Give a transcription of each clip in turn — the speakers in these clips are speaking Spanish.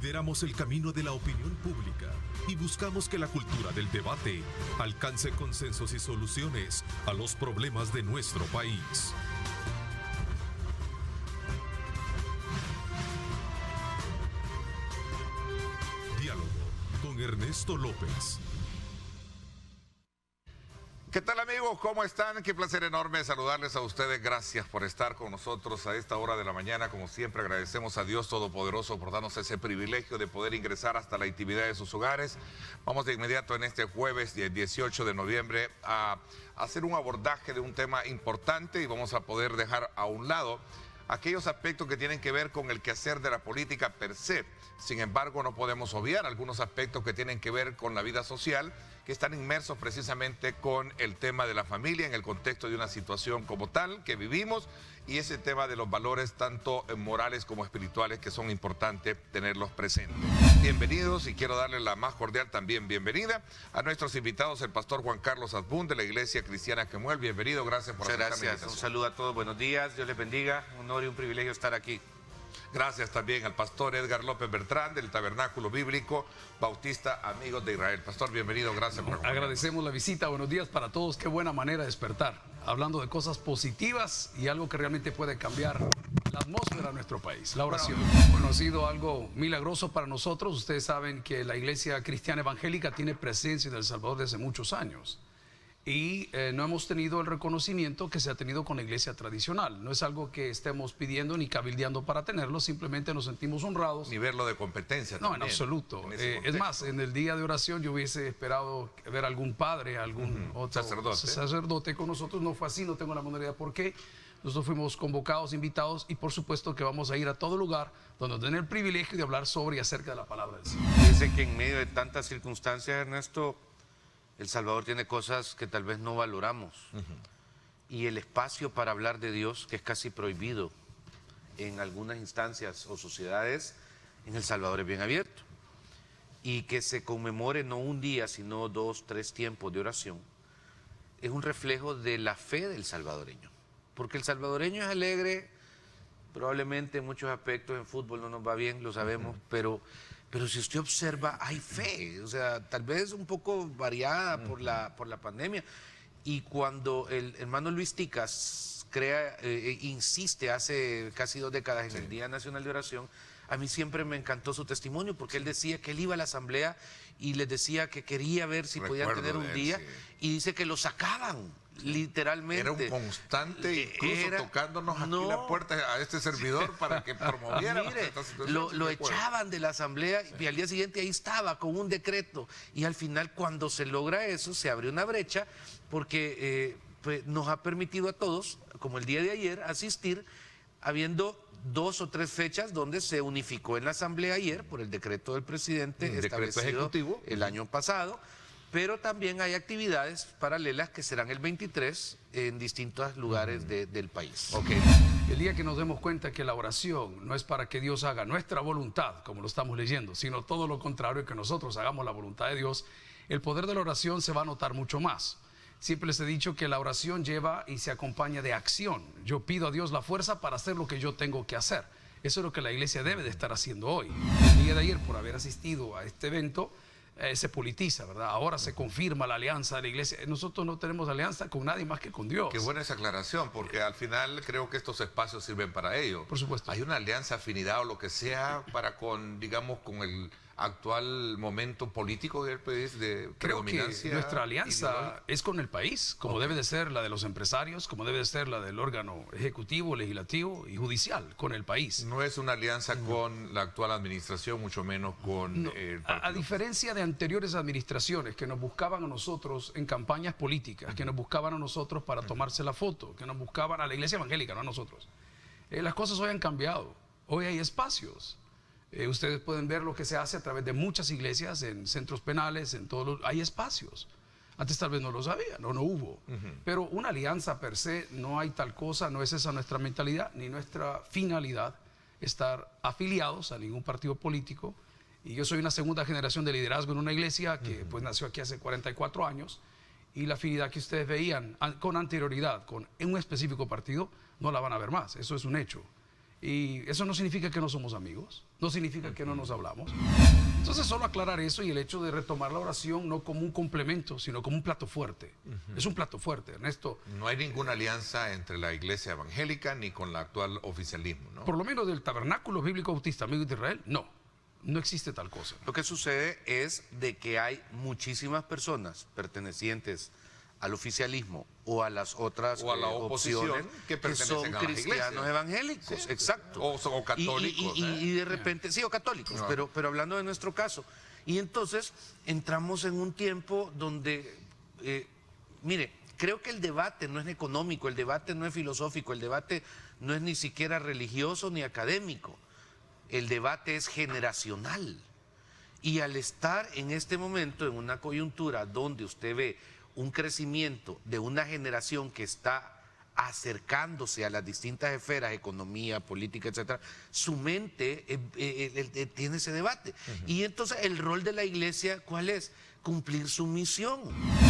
Lideramos el camino de la opinión pública y buscamos que la cultura del debate alcance consensos y soluciones a los problemas de nuestro país. Diálogo con Ernesto López. ¿Qué tal, amigos? ¿Cómo están? Qué placer enorme saludarles a ustedes. Gracias por estar con nosotros a esta hora de la mañana. Como siempre, agradecemos a Dios Todopoderoso por darnos ese privilegio de poder ingresar hasta la intimidad de sus hogares. Vamos de inmediato en este jueves 18 de noviembre a hacer un abordaje de un tema importante y vamos a poder dejar a un lado aquellos aspectos que tienen que ver con el quehacer de la política per se. Sin embargo, no podemos obviar algunos aspectos que tienen que ver con la vida social, que están inmersos precisamente con el tema de la familia en el contexto de una situación como tal que vivimos y ese tema de los valores tanto morales como espirituales que son importantes tenerlos presentes. Bienvenidos y quiero darle la más cordial también bienvenida a nuestros invitados, el pastor Juan Carlos Asbun de la Iglesia Cristiana Quemuel. Bienvenido, gracias por aceptar la invitación. Un saludo a todos, buenos días, Dios les bendiga, un honor y un privilegio estar aquí. Gracias también al pastor Edgar López Bertrán del Tabernáculo Bíblico Bautista Amigos de Israel. Pastor, bienvenido, gracias por acompañarnos. Agradecemos la visita, buenos días para todos, qué buena manera de despertar, hablando de cosas positivas y algo que realmente puede cambiar la atmósfera de nuestro país, la oración. Bueno, ha sido algo milagroso para nosotros. Ustedes saben que la Iglesia Cristiana Evangélica tiene presencia en El Salvador desde muchos años. Y no hemos tenido el reconocimiento que se ha tenido con la iglesia tradicional. No es algo que estemos pidiendo ni cabildeando para tenerlo, simplemente nos sentimos honrados. Ni verlo de competencia No, también, en absoluto. Es más, en el día de oración yo hubiese esperado ver algún padre, algún otro sacerdote con nosotros. No fue así, no tengo la menor idea por qué. Nosotros fuimos convocados, invitados y por supuesto que vamos a ir a todo lugar donde tener el privilegio de hablar sobre y acerca de la palabra del Señor. Fíjese que en medio de tantas circunstancias, Ernesto, El Salvador tiene cosas que tal vez no valoramos. Y el espacio para hablar de Dios, que es casi prohibido en algunas instancias o sociedades, en El Salvador es bien abierto. Y que se conmemore no un día, sino 2, 3 tiempos de oración, es un reflejo de la fe del salvadoreño. Porque el salvadoreño es alegre, probablemente en muchos aspectos en fútbol no nos va bien, lo sabemos, pero si usted observa, hay fe, o sea, tal vez un poco variada por la pandemia. Y cuando el hermano Luis Ticas insiste hace casi 2 décadas en el Día Nacional de Oración, a mí siempre me encantó su testimonio, porque él decía que él iba a la asamblea y les decía que quería ver si podían tener un día, y dice que lo sacaban. Literalmente. Era un constante, incluso tocándonos aquí la puerta a este servidor para que promoviera. Mire, lo echaban de la asamblea y al día siguiente ahí estaba con un decreto. Y al final, cuando se logra eso, se abre una brecha porque pues, nos ha permitido a todos, como el día de ayer, asistir, habiendo 2 o 3 fechas donde se unificó en la asamblea ayer por el decreto del presidente establecido ejecutivo el año pasado. Pero también hay actividades paralelas que serán el 23 en distintos lugares del país. Okay. El día que nos demos cuenta que la oración no es para que Dios haga nuestra voluntad, como lo estamos leyendo, sino todo lo contrario, que nosotros hagamos la voluntad de Dios, el poder de la oración se va a notar mucho más. Siempre les he dicho que la oración lleva y se acompaña de acción. Yo pido a Dios la fuerza para hacer lo que yo tengo que hacer. Eso es lo que la iglesia debe de estar haciendo hoy. El día de ayer, por haber asistido a este evento, se politiza, ¿verdad? Ahora se confirma la alianza de la iglesia. Nosotros no tenemos alianza con nadie más que con Dios. Qué buena esa aclaración, porque al final creo que estos espacios sirven para ello. Por supuesto. Hay una alianza, afinidad o lo que sea para con, digamos, con el actual momento político del país de predominancia. Creo que nuestra alianza es con el país, como debe de ser la de los empresarios, como debe de ser la del órgano ejecutivo, legislativo y judicial, con el país. No es una alianza con la actual administración, mucho menos con el partido. A diferencia de anteriores administraciones que nos buscaban a nosotros en campañas políticas, que nos buscaban a nosotros para tomarse la foto, que nos buscaban a la iglesia evangélica, no a nosotros. Las cosas hoy han cambiado, hoy hay espacios. Ustedes pueden ver lo que se hace a través de muchas iglesias, en centros penales, en todos hay espacios. Antes tal vez no lo sabían, no hubo. Pero una alianza per se, no hay tal cosa, no es esa nuestra mentalidad, ni nuestra finalidad, estar afiliados a ningún partido político. Y yo soy una segunda generación de liderazgo en una iglesia que pues nació aquí hace 44 años. Y la afinidad que ustedes veían con anterioridad, con un específico partido, no la van a ver más, eso es un hecho. Y eso no significa que no somos amigos, no significa que no nos hablamos. Entonces, solo aclarar eso y el hecho de retomar la oración no como un complemento, sino como un plato fuerte. Es un plato fuerte, Ernesto. No hay ninguna alianza entre la iglesia evangélica ni con el actual oficialismo, ¿no? Por lo menos del Tabernáculo Bíblico Bautista Amigo de Israel, no existe tal cosa. Lo que sucede es de que hay muchísimas personas pertenecientes al oficialismo o a las otras o a la oposición opciones que pertenecen son a las cristianos iglesias. evangélicos, Sí. exacto. O católicos. Y de repente, sí, o católicos, No. pero hablando de nuestro caso. Y entonces entramos en un tiempo donde, mire, creo que el debate no es económico, el debate no es filosófico, el debate no es ni siquiera religioso ni académico. El debate es generacional. Y al estar en este momento en una coyuntura donde usted ve un crecimiento de una generación que está acercándose a las distintas esferas, economía, política, etcétera, su mente tiene ese debate. Y entonces el rol de la iglesia, ¿cuál es? Cumplir su misión.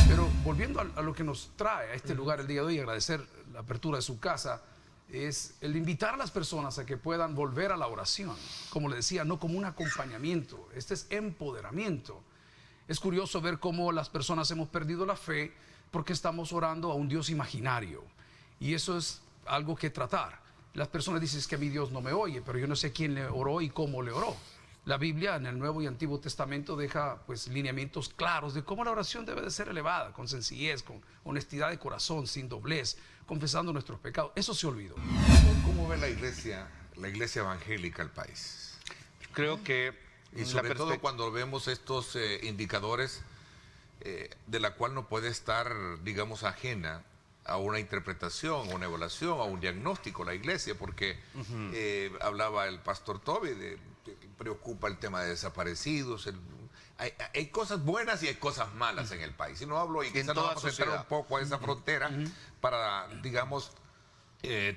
Pero volviendo a lo que nos trae a este lugar el día de hoy, agradecer la apertura de su casa, es el invitar a las personas a que puedan volver a la oración. Como le decía, no como un acompañamiento, este es empoderamiento. Es curioso ver cómo las personas hemos perdido la fe porque estamos orando a un Dios imaginario. Y eso es algo que tratar. Las personas dicen, es que mi Dios no me oye, pero yo no sé quién le oró y cómo le oró. La Biblia en el Nuevo y Antiguo Testamento deja pues lineamientos claros de cómo la oración debe de ser elevada, con sencillez, con honestidad de corazón, sin doblez, confesando nuestros pecados. Eso se olvidó. ¿Cómo ve la iglesia evangélica el país? Creo que Y sobre todo cuando vemos estos indicadores de la cual no puede estar, digamos, ajena a una interpretación, a una evaluación, a un diagnóstico la iglesia, porque hablaba el pastor Toby, preocupa el tema de desaparecidos, hay cosas buenas y hay cosas malas en el país. Y no hablo, y quizás nos vamos a entrar un poco a esa frontera para, digamos,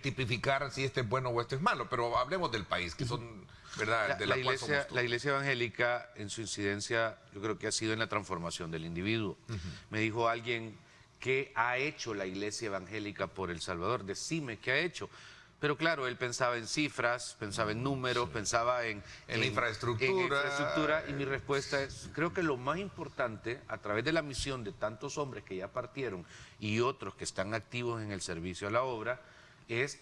tipificar si este es bueno o este es malo, pero hablemos del país, que son, ¿verdad? De la cual somos todos. La iglesia evangélica, en su incidencia, yo creo que ha sido en la transformación del individuo. Me dijo alguien, ¿qué ha hecho la iglesia evangélica por El Salvador? Decime, ¿qué ha hecho? Pero claro, él pensaba en cifras, pensaba en números, pensaba en la infraestructura. En infraestructura, y mi respuesta es, creo que lo más importante, a través de la misión de tantos hombres que ya partieron y otros que están activos en el servicio a la obra, es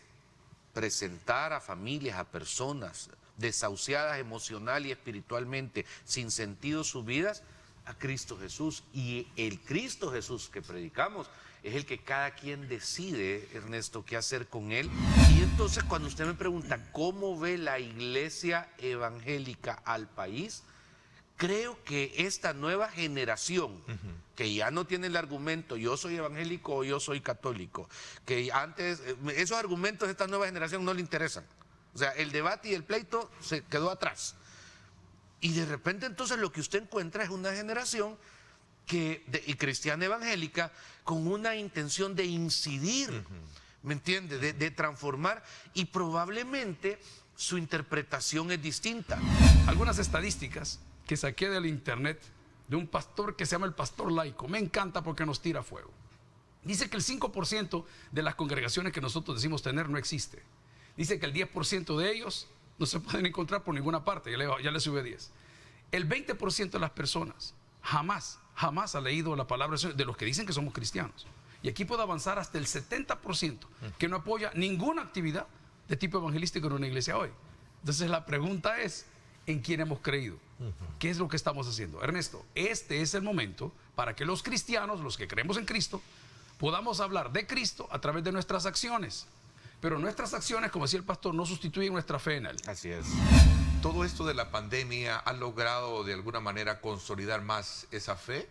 presentar a familias, a personas desahuciadas emocional y espiritualmente, sin sentido sus vidas, a Cristo Jesús. Y el Cristo Jesús que predicamos es el que cada quien decide, Ernesto, qué hacer con él. Y entonces cuando usted me pregunta cómo ve la iglesia evangélica al país, creo que esta nueva generación, que ya no tiene el argumento yo soy evangélico o yo soy católico, que antes esos argumentos de esta nueva generación no le interesan. O sea, el debate y el pleito se quedó atrás. Y de repente entonces lo que usted encuentra es una generación y cristiana evangélica con una intención de incidir, ¿me entiende? De transformar, y probablemente su interpretación es distinta. Algunas estadísticas que saqué del internet de un pastor que se llama el pastor laico, me encanta porque nos tira fuego. Dice que el 5% de las congregaciones que nosotros decimos tener no existe. Dice que el 10% de ellos no se pueden encontrar por ninguna parte, ya le sube 10. El 20% de las personas jamás ha leído la palabra de los que dicen que somos cristianos. Y aquí puedo avanzar hasta el 70% que no apoya ninguna actividad de tipo evangelístico en una iglesia hoy. Entonces la pregunta es, ¿en quién hemos creído? ¿Qué es lo que estamos haciendo? Ernesto, este es el momento para que los cristianos, los que creemos en Cristo, podamos hablar de Cristo a través de nuestras acciones. Pero nuestras acciones, como decía el pastor, no sustituyen nuestra fe en Él. Así es. ¿Todo esto de la pandemia ha logrado de alguna manera consolidar más esa fe?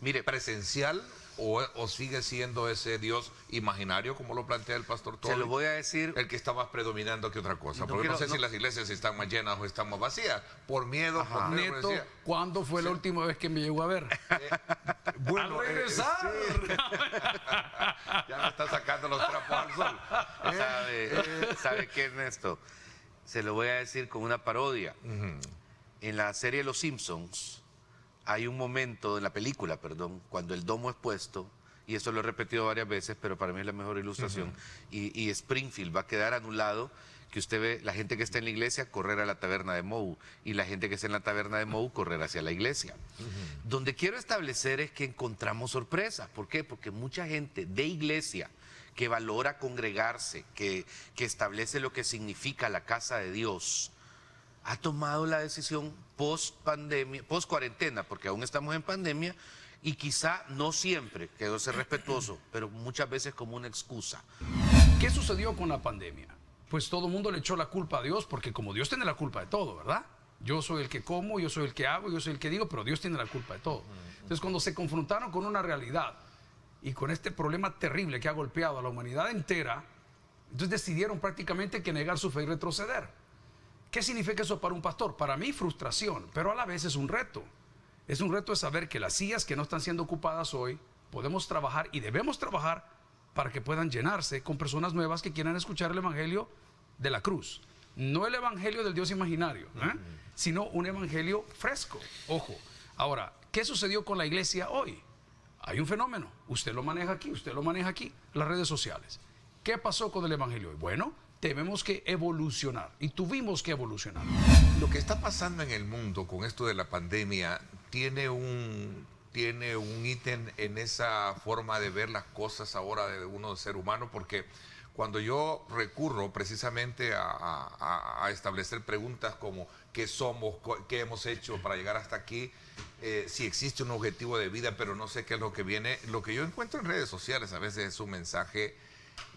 Mire, ¿Presencial o sigue siendo ese Dios imaginario, como lo plantea el pastor Toby? se lo voy a decir. El que está más predominando que otra cosa. No Porque no sé quiero- si las iglesias están más llenas o están más vacías. Por miedo, por miedo, Neto, decía. ¿cuándo fue la última vez que me llegó a ver? Bueno, ¡Al regresar! Ya me está sacando los trapos al sol. ¿Sabe qué, Ernesto? Se lo voy a decir con una parodia. En la serie Los Simpsons hay un momento, en la película, perdón, cuando el domo es puesto, y eso lo he repetido varias veces, pero para mí es la mejor ilustración, y Springfield va a quedar anulado, que usted ve la gente que está en la iglesia correr a la taberna de Mou y la gente que está en la taberna de Mou correr hacia la iglesia. Donde quiero establecer es que encontramos sorpresas. ¿Por qué? Porque mucha gente de iglesia que valora congregarse, que establece lo que significa la casa de Dios, ha tomado la decisión post pandemia, post cuarentena, porque aún estamos en pandemia, y quizá no siempre, quiero ser respetuoso, pero muchas veces como una excusa. ¿Qué sucedió con la pandemia? Pues todo el mundo le echó la culpa a Dios, porque como Dios tiene la culpa de todo, ¿verdad? Yo soy el que como, yo soy el que hago, yo soy el que digo, pero Dios tiene la culpa de todo. Entonces, cuando se confrontaron con una realidad y con este problema terrible que ha golpeado a la humanidad entera, entonces decidieron prácticamente que negar su fe y retroceder. ¿Qué significa eso para un pastor? Para mí, frustración, pero a la vez es un reto. Es un reto de saber que las sillas que no están siendo ocupadas hoy, podemos trabajar y debemos trabajar para que puedan llenarse con personas nuevas que quieran escuchar el evangelio de la cruz. No el evangelio del Dios imaginario, sino un evangelio fresco. Ojo. Ahora, ¿qué sucedió con la iglesia hoy? Hay un fenómeno. Usted lo maneja aquí, usted lo maneja aquí, las redes sociales. ¿Qué pasó con el evangelio hoy? Bueno, tenemos que evolucionar y tuvimos que evolucionar. Lo que está pasando en el mundo con esto de la pandemia tiene un ítem en esa forma de ver las cosas ahora de uno de ser humano, porque cuando yo recurro precisamente a establecer preguntas como qué somos, qué hemos hecho para llegar hasta aquí, si existe un objetivo de vida, pero no sé qué es lo que viene, lo que yo encuentro en redes sociales a veces es un mensaje,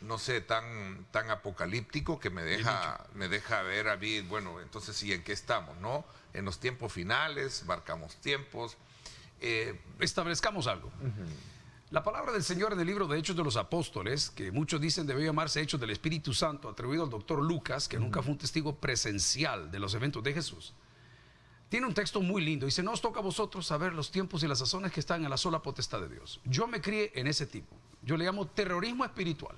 no sé, tan apocalíptico que me deja ver a mí, bueno, entonces sí, ¿en qué estamos, no? En los tiempos finales, marcamos tiempos. Establezcamos algo. La palabra del Señor en el libro de Hechos de los Apóstoles, que muchos dicen debe llamarse Hechos del Espíritu Santo, atribuido al doctor Lucas, que nunca fue un testigo presencial de los eventos de Jesús, tiene un texto muy lindo. Dice, no os toca a vosotros saber los tiempos y las sazones que están en la sola potestad de Dios. Yo me crié en ese tipo. Yo le llamo terrorismo espiritual.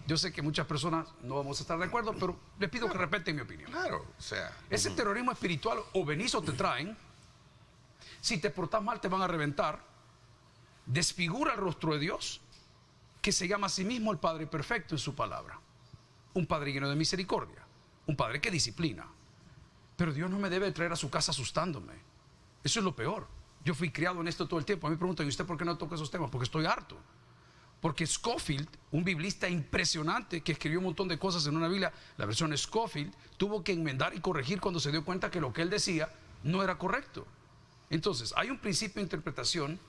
Yo sé que muchas personas no vamos a estar de acuerdo, pero les pido que respeten mi opinión. Claro, o sea. Ese terrorismo espiritual, o venís o te traen. Si te portás mal te van a reventar. Desfigura el rostro de Dios, que se llama a sí mismo el Padre perfecto en su palabra. Un Padre lleno de misericordia, un Padre que disciplina. Pero Dios no me debe traer a su casa asustándome. Eso es lo peor. Yo fui criado en esto todo el tiempo. A mí me preguntan, ¿y usted por qué no toca esos temas? Porque estoy harto. Porque Scofield, un biblista impresionante que escribió un montón de cosas en una Biblia, la versión Scofield, tuvo que enmendar y corregir cuando se dio cuenta que lo que él decía no era correcto. Entonces, hay un principio de interpretación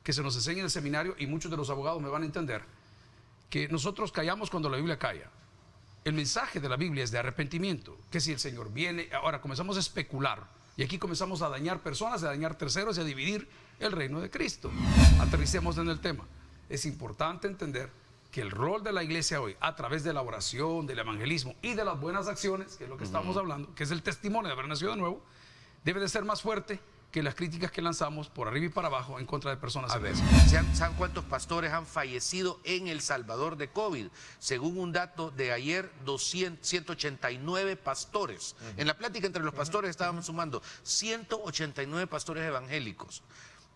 que se nos enseña en el seminario, y muchos de los abogados me van a entender, que nosotros callamos cuando la Biblia calla. El mensaje de la Biblia es de arrepentimiento, que si el Señor viene, ahora comenzamos a especular, y aquí comenzamos a dañar personas, a dañar terceros y a dividir el reino de Cristo. Aterricemos en el tema. Es importante entender que el rol de la iglesia hoy, a través de la oración, del evangelismo y de las buenas acciones, que es lo que estamos hablando, que es el testimonio de haber nacido de nuevo, debe de ser más fuerte que las críticas que lanzamos por arriba y para abajo en contra de personas. A ver, ¿saben cuántos pastores han fallecido en El Salvador de COVID? Según un dato de ayer, 189 pastores. En la plática entre los pastores estábamos sumando 189 pastores evangélicos.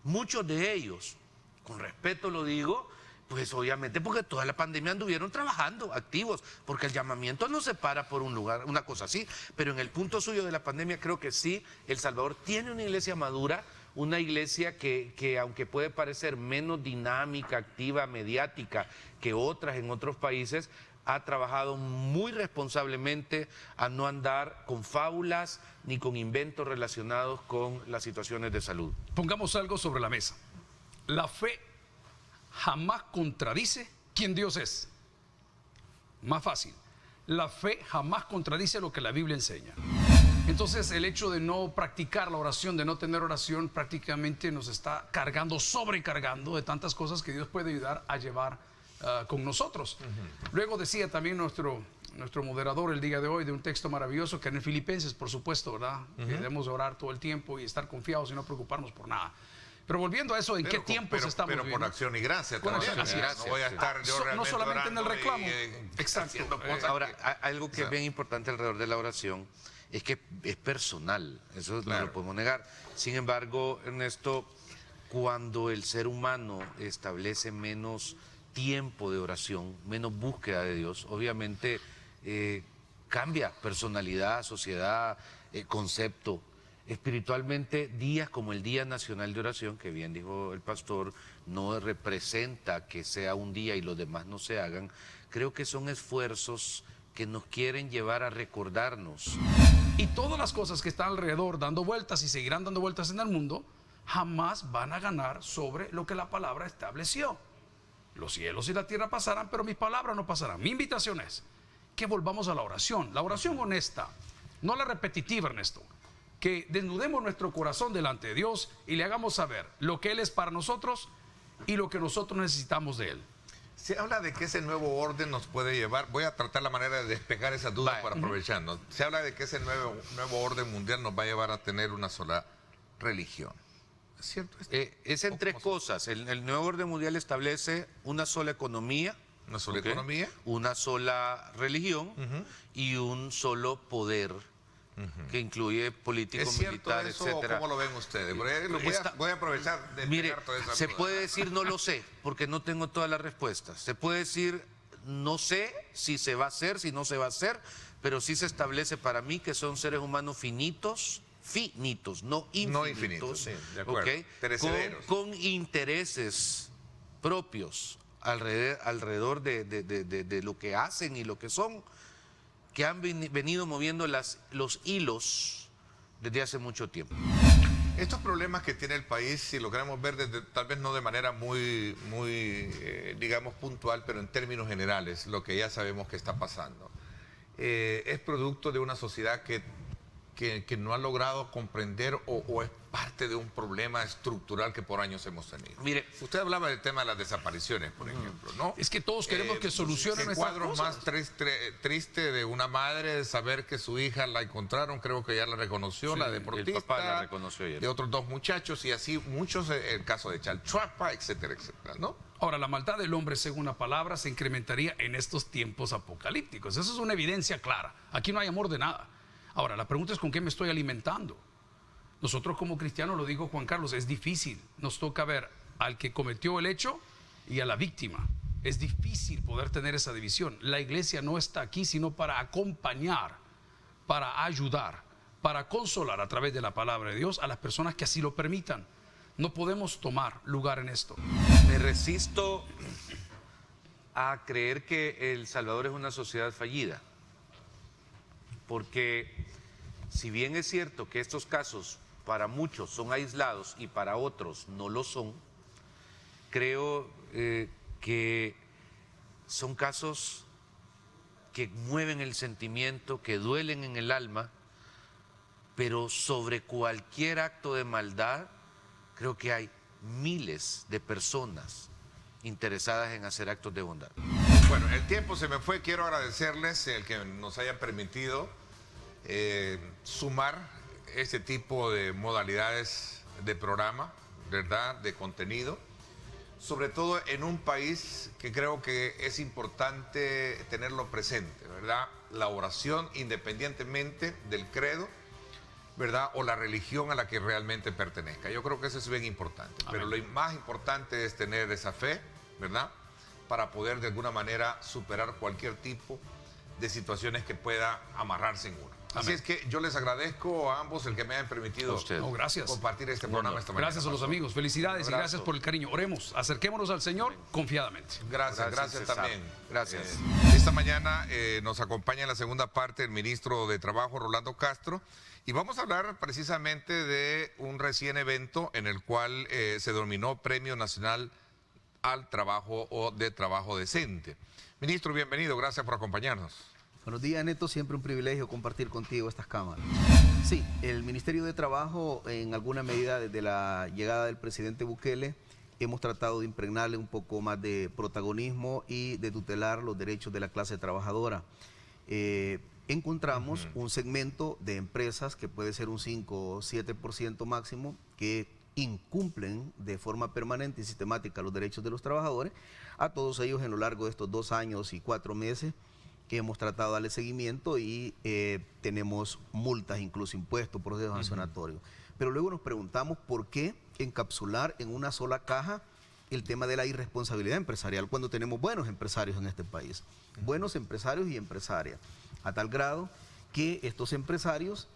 Muchos de ellos, con respeto lo digo, pues obviamente porque toda la pandemia anduvieron trabajando, activos, porque el llamamiento no se para por un lugar, una cosa así, pero en el punto suyo de la pandemia creo que sí, El Salvador tiene una iglesia madura, una iglesia que aunque puede parecer menos dinámica, activa, mediática que otras en otros países, ha trabajado muy responsablemente a no andar con fábulas ni con inventos relacionados con las situaciones de salud. Pongamos algo sobre la mesa. La fe jamás contradice quién Dios es. Más fácil. La fe jamás contradice lo que la Biblia enseña. Entonces, el hecho de no practicar la oración, de no tener oración, prácticamente nos está cargando, sobrecargando de tantas cosas que Dios puede ayudar a llevar con nosotros. Luego decía también nuestro moderador el día de hoy de un texto maravilloso que en el Filipenses, por supuesto, ¿verdad? Que debemos orar todo el tiempo y estar confiados y no preocuparnos por nada. Pero volviendo a eso, ¿en qué tiempos estamos viviendo? Pero por acción y gracia. Con acción y gracia. No voy a estar yo realmente no solamente en el reclamo. Exacto. Ahora, algo que es bien importante alrededor de la oración es que es personal, eso no lo podemos negar. Sin embargo, Ernesto, cuando el ser humano establece menos tiempo de oración, menos búsqueda de Dios, obviamente cambia personalidad, sociedad, concepto. Espiritualmente, días como el Día Nacional de Oración, que bien dijo el pastor, no representa que sea un día y los demás no se hagan. Creo que son esfuerzos que nos quieren llevar a recordarnos. Y todas las cosas que están alrededor dando vueltas y seguirán dando vueltas en el mundo, jamás van a ganar sobre lo que la palabra estableció. Los cielos y la tierra pasarán, pero mis palabras no pasarán. Mi invitación es que volvamos a la oración honesta, no la repetitiva, Ernesto. Que desnudemos nuestro corazón delante de Dios y le hagamos saber lo que Él es para nosotros y lo que nosotros necesitamos de Él. Se habla de que ese nuevo orden nos puede llevar, voy a tratar la manera de despejar esas dudas para aprovecharnos. Se habla de que ese nuevo orden mundial nos va a llevar a tener una sola religión. ¿Es cierto esto? Es en tres cosas. El nuevo orden mundial establece una sola economía. Una sola economía. Una sola religión y un solo poder. Que incluye político, militar, eso, etcétera. ¿Cómo lo ven ustedes? Voy a aprovechar de Mire, toda esa se duda. puede decir no lo sé, porque no tengo todas las respuestas. Se puede decir no sé si se va a hacer, si no se va a hacer, pero sí se establece para mí que son seres humanos finitos, no infinitos. No infinitos, sí, de acuerdo. ¿Okay? Perecederos. Con intereses propios alrededor de lo que hacen y lo que son, que han venido moviendo los hilos desde hace mucho tiempo. Estos problemas que tiene el país, si lo queremos ver tal vez no de manera muy digamos, puntual, pero en términos generales, lo que ya sabemos que está pasando, es producto de una sociedad que no ha logrado comprender o es parte de un problema estructural que por años hemos tenido. Mire, usted hablaba del tema de las desapariciones, por ejemplo, ¿no? Es que todos queremos que solucionen el nuestras cuadro cosas. más triste de una madre es saber que su hija la encontraron, creo que ya la reconoció, sí, la deportista, el papá la reconoció ayer. De otros dos muchachos y así muchos, el caso de Chalchuapa, etcétera, etcétera, ¿no? Ahora, la maldad del hombre, según la palabra, se incrementaría en estos tiempos apocalípticos. Eso es una evidencia clara. Aquí no hay amor de nada. Ahora, la pregunta es ¿con qué me estoy alimentando? Nosotros como cristianos, lo dijo Juan Carlos, es difícil. Nos toca ver al que cometió el hecho y a la víctima. Es difícil poder tener esa división. La iglesia no está aquí sino para acompañar, para ayudar, para consolar a través de la palabra de Dios a las personas que así lo permitan. No podemos tomar lugar en esto. Me resisto a creer que El Salvador es una sociedad fallida. Porque si bien es cierto que estos casos para muchos son aislados y para otros no lo son, creo que son casos que mueven el sentimiento, que duelen en el alma, pero sobre cualquier acto de maldad creo que hay miles de personas interesadas en hacer actos de bondad. Bueno, el tiempo se me fue. Quiero agradecerles el que nos hayan permitido sumar este tipo de modalidades de programa, ¿verdad?, de contenido, sobre todo en un país que creo que es importante tenerlo presente, ¿verdad? La oración, independientemente del credo, ¿verdad?, o la religión a la que realmente pertenezca. Yo creo que eso es bien importante. Amén. Pero lo más importante es tener esa fe, ¿verdad?, para poder de alguna manera superar cualquier tipo de situaciones que pueda amarrarse en uno. Así es que yo les agradezco a ambos el que me hayan permitido gracias. compartir este programa esta mañana. Gracias a los amigos, felicidades y gracias por el cariño. Oremos, acerquémonos al Señor confiadamente. Gracias también. Gracias. Esta mañana nos acompaña en la segunda parte el ministro de Trabajo, Rolando Castro, y vamos a hablar precisamente de un recién evento en el cual se denominó Premio Nacional al Trabajo o de Trabajo Decente. Ministro, bienvenido, gracias por acompañarnos. Buenos días, Neto, siempre un privilegio compartir contigo estas cámaras. Sí, el Ministerio de Trabajo, en alguna medida desde la llegada del presidente Bukele, hemos tratado de impregnarle un poco más de protagonismo y de tutelar los derechos de la clase trabajadora. Encontramos un segmento de empresas que puede ser un 5 o 7% máximo que incumplen de forma permanente y sistemática los derechos de los trabajadores. A todos ellos en lo largo de estos 2 años y 4 meses hemos tratado de darle seguimiento y tenemos multas, incluso impuestos, procesos sancionatorios. Pero luego nos preguntamos por qué encapsular en una sola caja el tema de la irresponsabilidad empresarial cuando tenemos buenos empresarios en este país, buenos empresarios y empresarias. a tal grado que estos empresarios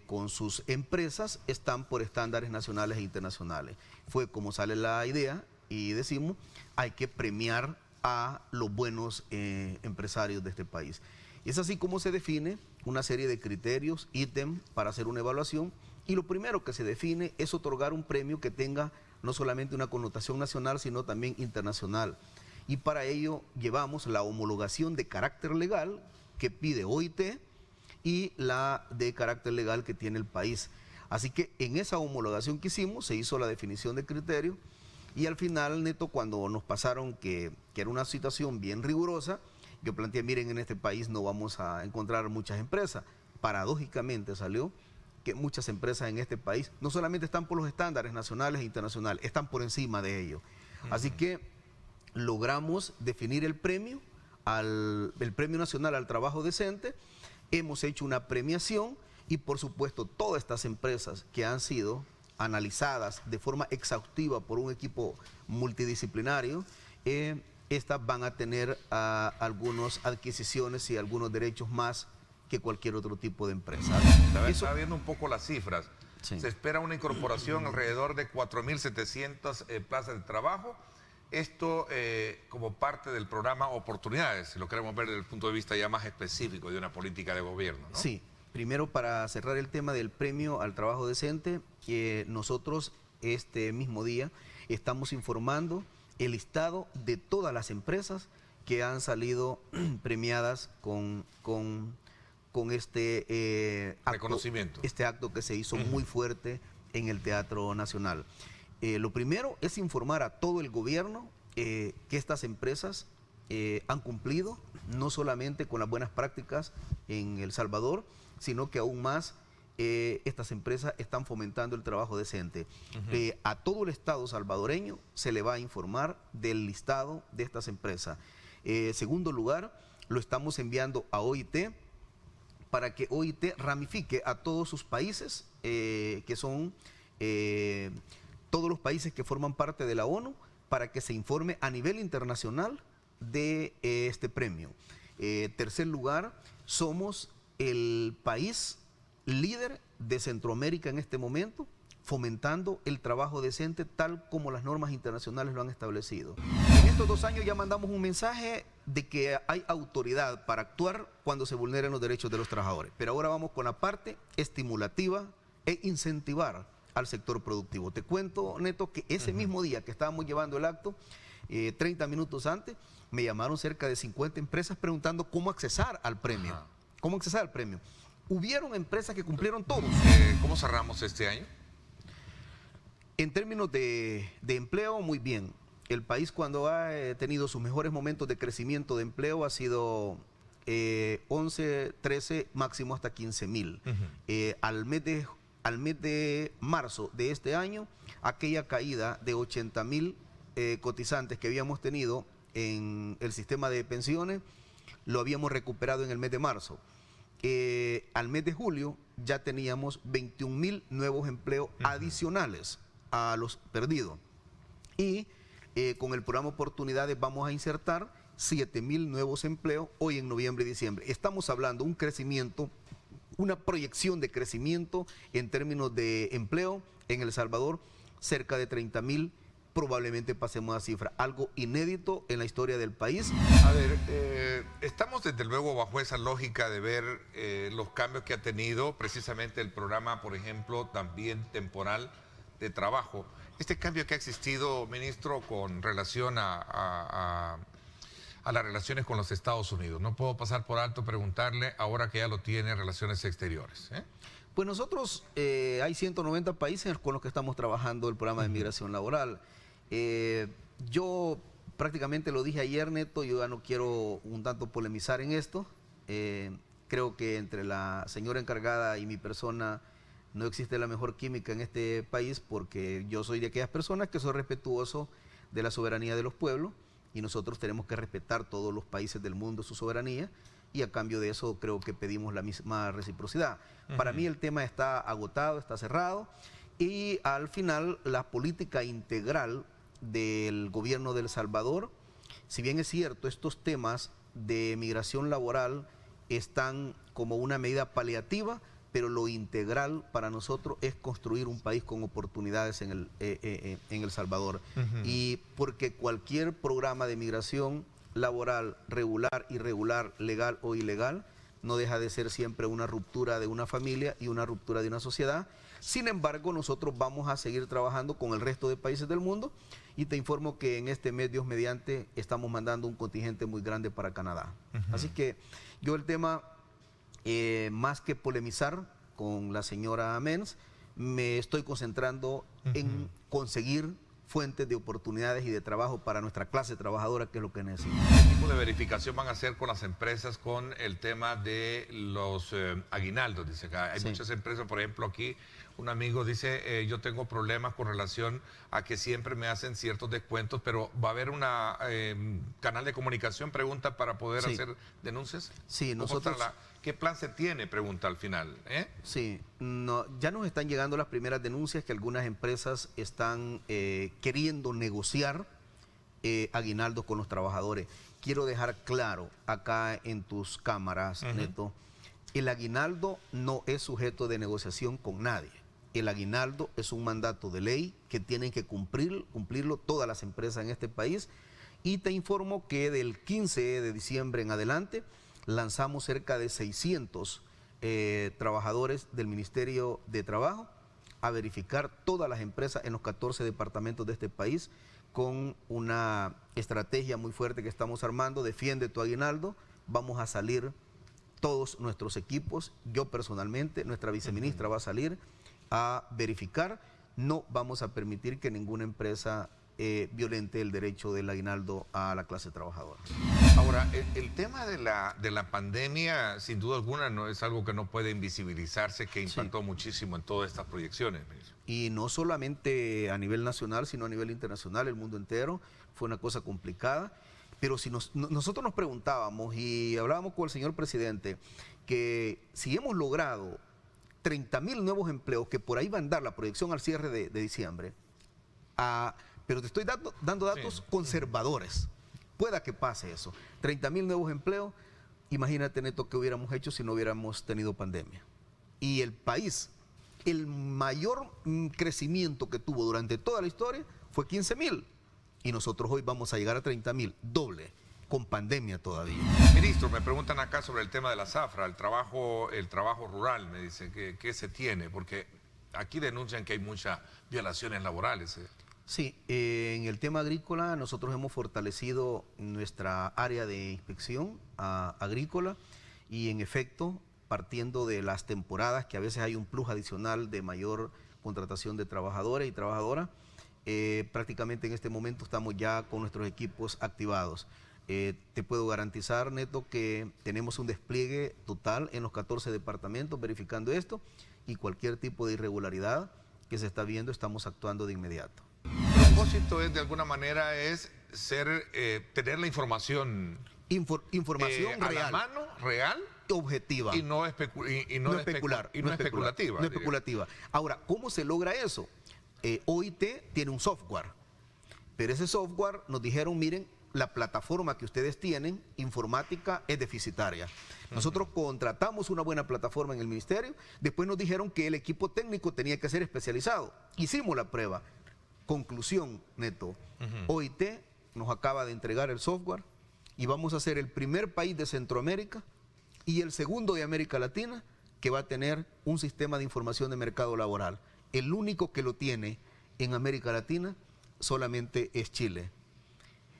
con sus empresas están por estándares nacionales e internacionales. Fue como sale la idea y decimos, hay que premiar a los buenos empresarios de este país. Y es así como se define una serie de criterios, ítem para hacer una evaluación, y lo primero que se define es otorgar un premio que tenga no solamente una connotación nacional, sino también internacional. Y para ello llevamos la homologación de carácter legal que pide OIT y la de carácter legal que tiene el país. Así que en esa homologación que hicimos se hizo la definición de criterios, y al final, Neto, cuando nos pasaron que era una situación bien rigurosa, yo planteé, miren, en este país no vamos a encontrar muchas empresas. Paradójicamente salió que muchas empresas en este país no solamente están por los estándares nacionales e internacionales, están por encima de ellos. Así que logramos definir el premio nacional al trabajo decente, hemos hecho una premiación y por supuesto todas estas empresas que han sido analizadas de forma exhaustiva por un equipo multidisciplinario, estas van a tener algunas adquisiciones y algunos derechos más que cualquier otro tipo de empresa. Estaba viendo un poco las cifras. Sí. Se espera una incorporación alrededor de 4.700 plazas de trabajo. Esto como parte del programa Oportunidades, si lo queremos ver desde el punto de vista ya más específico de una política de gobierno, ¿no? Sí. Primero, para cerrar el tema del premio al trabajo decente, nosotros este mismo día estamos informando el listado de todas las empresas que han salido premiadas con este reconocimiento. Este acto que se hizo muy fuerte en el Teatro Nacional. Lo primero es informar a todo el gobierno que estas empresas han cumplido no solamente con las buenas prácticas en El Salvador, sino que aún más estas empresas están fomentando el trabajo decente. A todo el Estado salvadoreño se le va a informar del listado de estas empresas. Segundo lugar, lo estamos enviando a OIT para que OIT ramifique a todos sus países, que son todos los países que forman parte de la ONU, para que se informe a nivel internacional de este premio. Tercer lugar, somos el país líder de Centroamérica en este momento, fomentando el trabajo decente tal como las normas internacionales lo han establecido. En estos 2 años ya mandamos un mensaje de que hay autoridad para actuar cuando se vulneren los derechos de los trabajadores. Pero ahora vamos con la parte estimulativa e incentivar al sector productivo. Te cuento, Neto, que ese mismo día que estábamos llevando el acto, 30 minutos antes, me llamaron cerca de 50 empresas preguntando cómo accesar al premio. ¿Cómo accesar al premio? Hubieron empresas que cumplieron todos. ¿Cómo cerramos este año? En términos de empleo, muy bien. El país, cuando ha tenido sus mejores momentos de crecimiento de empleo, ha sido 11, 13, máximo hasta 15,000. Al mes de marzo de este año, aquella caída de 80,000 cotizantes que habíamos tenido en el sistema de pensiones, lo habíamos recuperado en el mes de marzo. Al mes de julio ya teníamos 21,000 nuevos empleos adicionales a los perdidos. Y con el programa Oportunidades vamos a insertar 7,000 nuevos empleos hoy en noviembre y diciembre. Estamos hablando de un crecimiento, una proyección de crecimiento en términos de empleo en El Salvador, cerca de 30,000. Probablemente pasemos a cifra, algo inédito en la historia del país. A ver, estamos desde luego bajo esa lógica de ver los cambios que ha tenido precisamente el programa, por ejemplo, también temporal de trabajo. Este cambio que ha existido, ministro, con relación a las relaciones con los Estados Unidos. No puedo pasar por alto preguntarle, ahora que ya lo tiene, relaciones exteriores. Pues nosotros, hay 190 países con los que estamos trabajando el programa de migración laboral. Yo prácticamente lo dije ayer, Neto, yo ya no quiero un tanto polemizar en esto. Creo que entre la señora encargada y mi persona no existe la mejor química en este país, porque yo soy de aquellas personas que soy respetuoso de la soberanía de los pueblos y nosotros tenemos que respetar todos los países del mundo su soberanía, y a cambio de eso creo que pedimos la misma reciprocidad. Para mí el tema está agotado, está cerrado, y al final la política integral del gobierno de El Salvador, si bien es cierto, estos temas de migración laboral están como una medida paliativa, pero lo integral para nosotros es construir un país con oportunidades en El Salvador. Y porque cualquier programa de migración laboral, regular, irregular, legal o ilegal, no deja de ser siempre una ruptura de una familia y una ruptura de una sociedad. Sin embargo, nosotros vamos a seguir trabajando con el resto de países del mundo y te informo que en este mes, Dios mediante, estamos mandando un contingente muy grande para Canadá. Así que yo el tema, más que polemizar con la señora Mens, me estoy concentrando en conseguir fuentes de oportunidades y de trabajo para nuestra clase trabajadora, que es lo que necesita. ¿Qué tipo de verificación van a hacer con las empresas con el tema de los aguinaldos? Dice acá, hay muchas empresas, por ejemplo, aquí un amigo dice, yo tengo problemas con relación a que siempre me hacen ciertos descuentos, pero ¿va a haber una canal de comunicación, pregunta, para poder hacer denuncias? Sí, nosotros... ¿Qué plan se tiene? Pregunta al final. Sí, no, ya nos están llegando las primeras denuncias que algunas empresas están queriendo negociar aguinaldos con los trabajadores. Quiero dejar claro acá en tus cámaras, Neto, el aguinaldo no es sujeto de negociación con nadie. El aguinaldo es un mandato de ley que tienen que cumplirlo todas las empresas en este país. Y te informo que del 15 de diciembre en adelante lanzamos cerca de 600 trabajadores del Ministerio de Trabajo a verificar todas las empresas en los 14 departamentos de este país con una estrategia muy fuerte que estamos armando. Defiende tu aguinaldo. Vamos a salir todos nuestros equipos, yo personalmente, nuestra viceministra va a salir a verificar. No vamos a permitir que ninguna empresa violente el derecho del aguinaldo a la clase trabajadora. Ahora, el tema de la pandemia, sin duda alguna, no es algo que no puede invisibilizarse, que impactó muchísimo en todas estas proyecciones, ministro. Y no solamente a nivel nacional, sino a nivel internacional, el mundo entero. Fue una cosa complicada. Pero si nosotros nos preguntábamos y hablábamos con el señor presidente que si hemos logrado 30,000 nuevos empleos, que por ahí va a andar la proyección al cierre de diciembre, pero te estoy dando datos conservadores. Pueda que pase eso. 30,000 nuevos empleos, imagínate, Neto, que hubiéramos hecho si no hubiéramos tenido pandemia. Y el país, el mayor crecimiento que tuvo durante toda la historia fue 15,000. Y nosotros hoy vamos a llegar a 30,000, doble, con pandemia todavía. Ministro, me preguntan acá sobre el tema de la zafra, el trabajo rural, me dicen, ¿qué se tiene? Porque aquí denuncian que hay muchas violaciones laborales. Sí, en el tema agrícola nosotros hemos fortalecido nuestra área de inspección agrícola y en efecto, partiendo de las temporadas, que a veces hay un plus adicional de mayor contratación de trabajadores y trabajadoras, prácticamente en este momento estamos ya con nuestros equipos activados. Te puedo garantizar, Neto, que tenemos un despliegue total en los 14 departamentos verificando esto y cualquier tipo de irregularidad que se está viendo estamos actuando de inmediato. El propósito es, de alguna manera, tener la información información a real. la mano, real, objetiva. Y no especulativa. Ahora, ¿cómo se logra eso? OIT tiene un software, pero ese software nos dijeron, miren, la plataforma que ustedes tienen, informática, es deficitaria. Nosotros contratamos una buena plataforma en el ministerio, después nos dijeron que el equipo técnico tenía que ser especializado. Hicimos la prueba. Conclusión, Neto, OIT nos acaba de entregar el software y vamos a ser el primer país de Centroamérica y el segundo de América Latina que va a tener un sistema de información de mercado laboral. El único que lo tiene en América Latina solamente es Chile.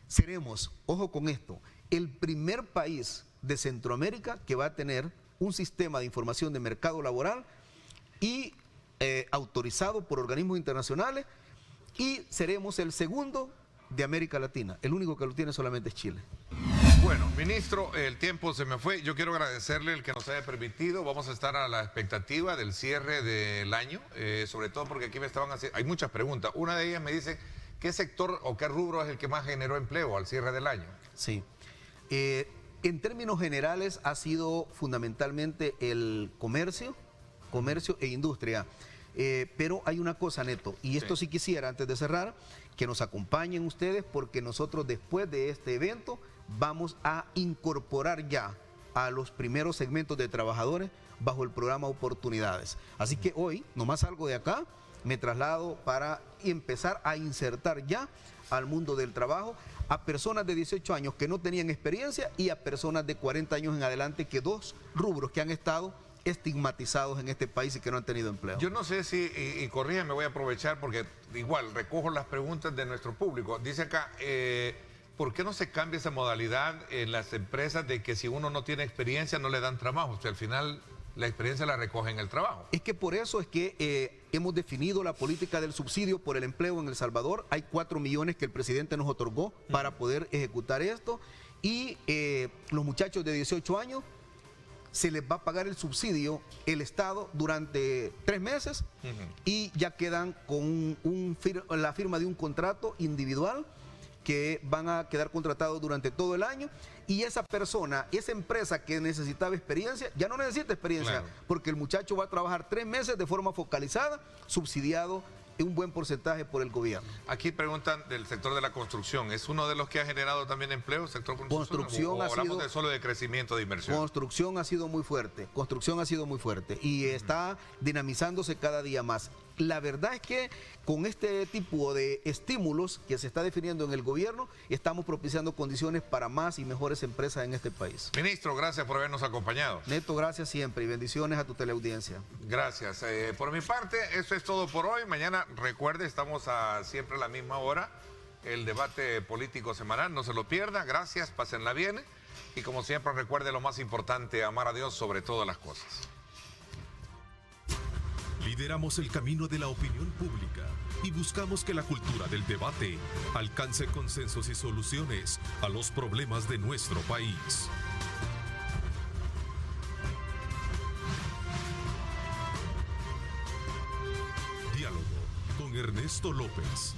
Seremos, ojo con esto, el primer país de Centroamérica que va a tener un sistema de información de mercado laboral y autorizado por organismos internacionales, y seremos el segundo de América Latina. El único que lo tiene solamente es Chile. Bueno, ministro, el tiempo se me fue. Yo quiero agradecerle el que nos haya permitido. Vamos a estar a la expectativa del cierre del año, sobre todo porque aquí me estaban haciendo... Hay muchas preguntas. Una de ellas me dice, ¿qué sector o qué rubro es el que más generó empleo al cierre del año? Sí. En términos generales ha sido fundamentalmente el comercio e industria. Pero hay una cosa, Neto, y esto sí quisiera, antes de cerrar, que nos acompañen ustedes, porque nosotros después de este evento vamos a incorporar ya a los primeros segmentos de trabajadores bajo el programa Oportunidades. Así que hoy, nomás salgo de acá, me traslado para empezar a insertar ya al mundo del trabajo a personas de 18 años que no tenían experiencia y a personas de 40 años en adelante, que dos rubros que han estado estigmatizados en este país y que no han tenido empleo. Yo no sé si, y corrígeme, voy a aprovechar porque igual recojo las preguntas de nuestro público. Dice acá, ¿por qué no se cambia esa modalidad en las empresas de que si uno no tiene experiencia no le dan trabajo? O sea, al final la experiencia la recoge en el trabajo. Es que por eso es que hemos definido la política del subsidio por el empleo en El Salvador. Hay 4 millones que el presidente nos otorgó para poder ejecutar esto, y los muchachos de 18 años se les va a pagar el subsidio el Estado durante 3 meses y ya quedan con la firma de un contrato individual que van a quedar contratados durante todo el año, y esa persona, esa empresa que necesitaba experiencia, ya no necesita experiencia, claro, porque el muchacho va a trabajar 3 meses de forma focalizada, subsidiado en un buen porcentaje por el gobierno. Aquí preguntan del sector de la construcción. ¿Es uno de los que ha generado también empleo, sector Construcción o ha hablamos sido, de solo de crecimiento de inversión? Construcción ha sido muy fuerte, y está dinamizándose cada día más. La verdad es que con este tipo de estímulos que se está definiendo en el gobierno, estamos propiciando condiciones para más y mejores empresas en este país. Ministro, gracias por habernos acompañado. Neto, gracias siempre y bendiciones a tu teleaudiencia. Gracias. Por mi parte, eso es todo por hoy. Mañana, recuerde, estamos siempre a la misma hora. El debate político semanal, no se lo pierda. Gracias, pásenla bien. Y como siempre, recuerde lo más importante, amar a Dios sobre todas las cosas. Lideramos el camino de la opinión pública y buscamos que la cultura del debate alcance consensos y soluciones a los problemas de nuestro país. Diálogo con Ernesto López.